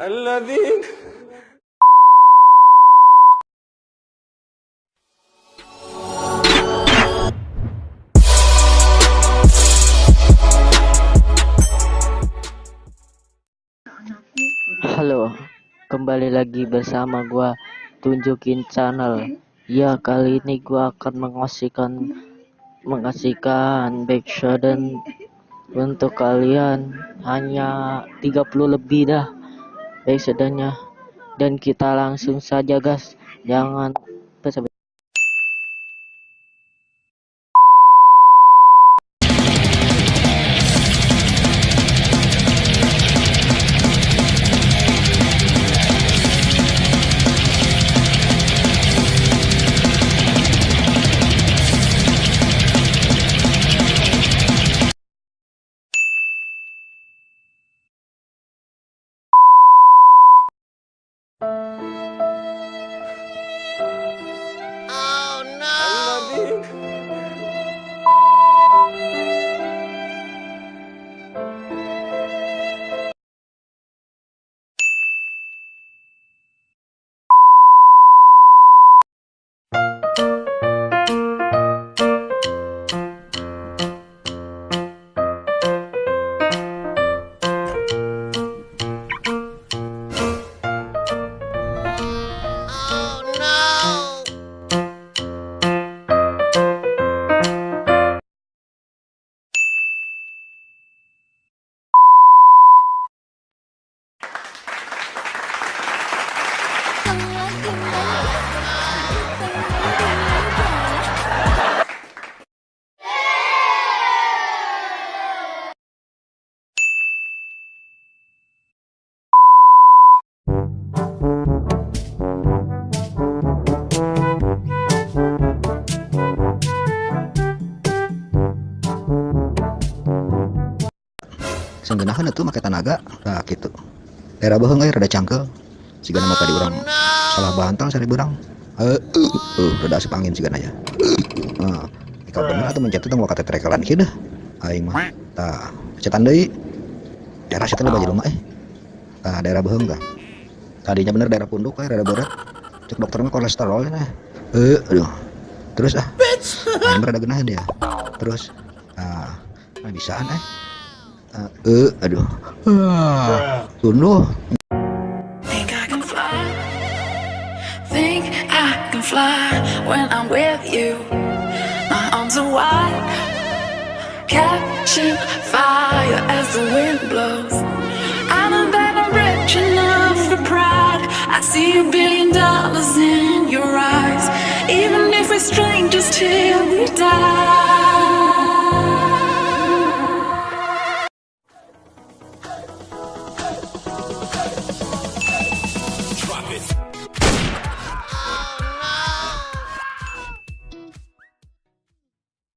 الذين Halo, kembali lagi bersama gua Tunjukin Channel. Ya, kali ini gua akan mengasihkan backshot dan untuk kalian hanya 30 lebih dah backshotnya. Dan kita langsung saja guys. Jangan basa-basi. الذين senggenahan itu make tanaga nah gitu daerah beheung rada cangkel sigana mah tadi urang salah bantal sari berang rada asup angin sigana ya kalau bener atuh mencet teh mau kata trekelan kieu dah aing mah tah cetan deui daerah situ baju rumah tah daerah beheung tah tadinya bener daerah punduk rada berat cek dokter mah kolesterol nah aduh terus aing rada geunah dia terus bisaan aduh tunduh Think I can fly when I'm with you. My arms are wide, catching fire as the wind blows. I know that I'm rich enough for pride. I see $1 billion in your eyes. Even if we're strangers till we die. Drop it.